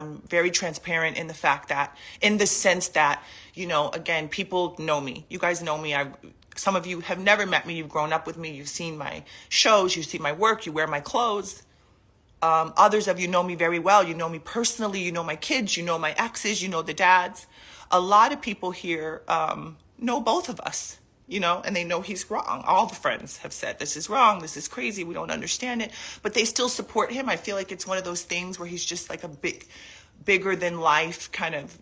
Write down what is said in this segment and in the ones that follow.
very transparent in the fact that, in the sense that, again, people know me. You guys know me. Some of you have never met me. You've grown up with me. You've seen my shows. You see my work. You wear my clothes. Others of you know me very well. You know me personally. You know my kids. You know my exes. You know the dads. A lot of people here know both of us, and they know he's wrong. All the friends have said, this is wrong. This is crazy. We don't understand it. But they still support him. I feel like it's one of those things where he's just like a bigger than life kind of,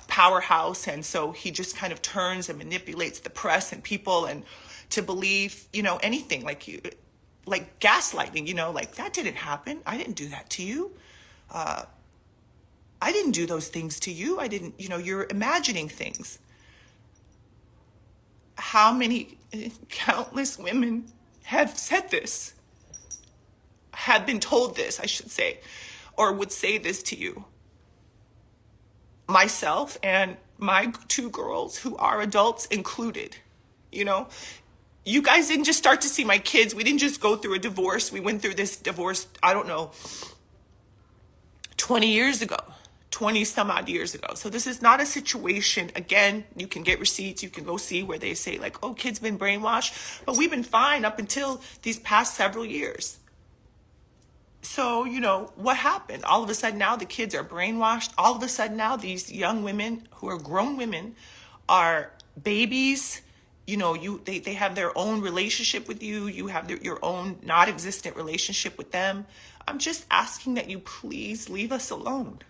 powerhouse. And so he just kind of turns and manipulates the press and people and to believe, anything like gaslighting, like that didn't happen. I didn't do that to you. I didn't do those things to you. I didn't, you're imagining things. How many countless women have said this, have been told this, I should say, or would say this to you? Myself and my two girls who are adults included, You guys didn't just start to see my kids. We didn't just go through a divorce. We went through this divorce, 20 years ago. 20 some odd years ago. So this is not a situation, again, you can get receipts, you can go see where they say like, oh, kids been brainwashed, but we've been fine up until these past several years. So, what happened? All of a sudden now the kids are brainwashed. All of a sudden now these young women who are grown women are babies. They have their own relationship with you. You have your own not existent relationship with them. I'm just asking that you please leave us alone.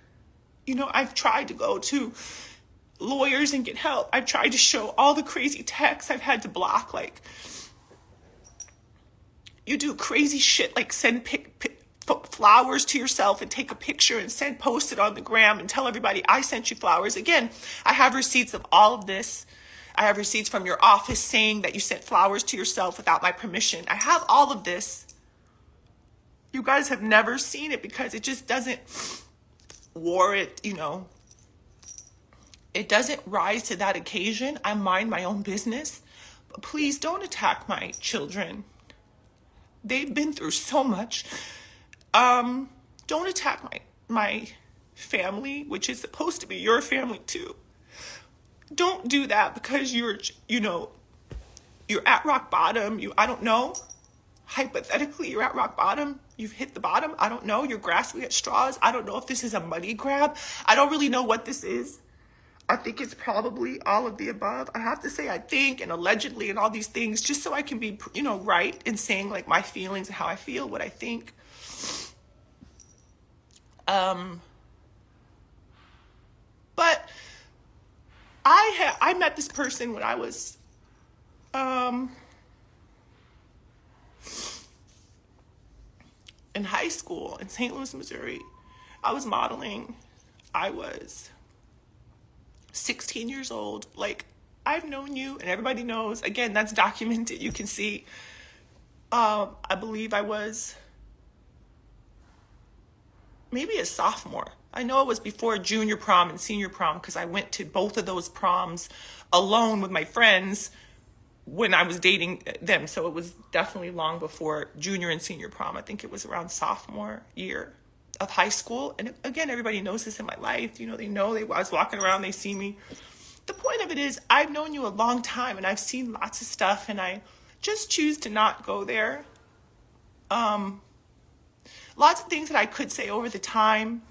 I've tried to go to lawyers and get help. I've tried to show all the crazy texts I've had to block. Like, you do crazy shit, like send flowers to yourself and take a picture and post it on the gram and tell everybody I sent you flowers. Again, I have receipts of all of this. I have receipts from your office saying that you sent flowers to yourself without my permission. I have all of this. You guys have never seen it because it just doesn't warrant, it doesn't rise to that occasion. I mind my own business, but please don't attack my children. They've been through so much. Don't attack my family, which is supposed to be your family too. Don't do that because you're at rock bottom. I don't know. Hypothetically, you're at rock bottom. You've hit the bottom. I don't know. You're grasping at straws. I don't know if this is a money grab. I don't really know what this is. I think it's probably all of the above. I have to say I think and allegedly and all these things just so I can be, right in saying like my feelings and how I feel, what I think. But I met this person when I was in high school in St. Louis, Missouri. I was modeling. I was 16 years old. Like, I've known you and everybody knows. Again, that's documented. You can see. I believe I was maybe a sophomore. I know it was before junior prom and senior prom because I went to both of those proms alone with my friends when I was dating them. So it was definitely long before junior and senior prom. I think it was around sophomore year of high school. And again, everybody knows this in my life. They know I was walking around, they see me. The point of it is I've known you a long time and I've seen lots of stuff and I just choose to not go there. Lots of things that I could say over the time.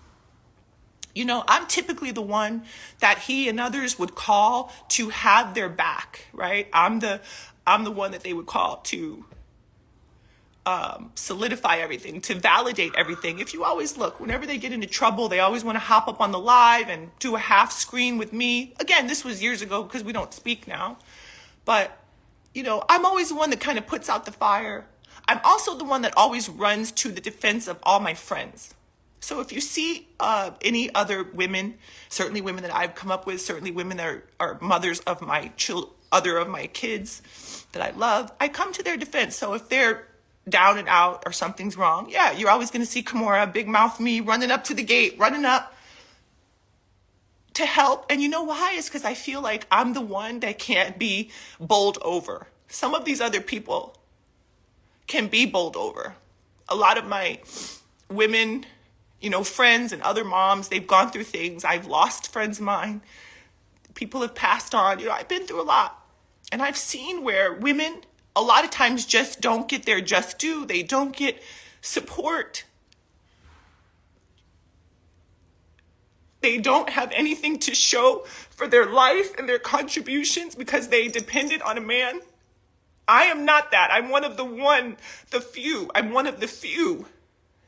I'm typically the one that he and others would call to have their back, right? I'm the one that they would call to solidify everything, to validate everything. If you always look, whenever they get into trouble, they always want to hop up on the live and do a half screen with me. Again, this was years ago because we don't speak now. But, I'm always the one that kind of puts out the fire. I'm also the one that always runs to the defense of all my friends. So if you see any other women, certainly women that I've come up with, certainly women that are mothers of my other of my kids that I love, I come to their defense. So if they're down and out or something's wrong, yeah, you're always going to see Kimora, big mouth me, running up to the gate, running up to help. And you know why? It's because I feel like I'm the one that can't be bowled over. Some of these other people can be bowled over. A lot of my women You know, friends and other moms, they've gone through things. I've lost friends of mine. People have passed on. You know, I've been through a lot. And I've seen where women a lot of times just don't get their just due. They don't get support. They don't have anything to show for their life and their contributions because they depended on a man. I am not that. I'm one of the few. I'm one of the few.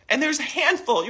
And there's a handful.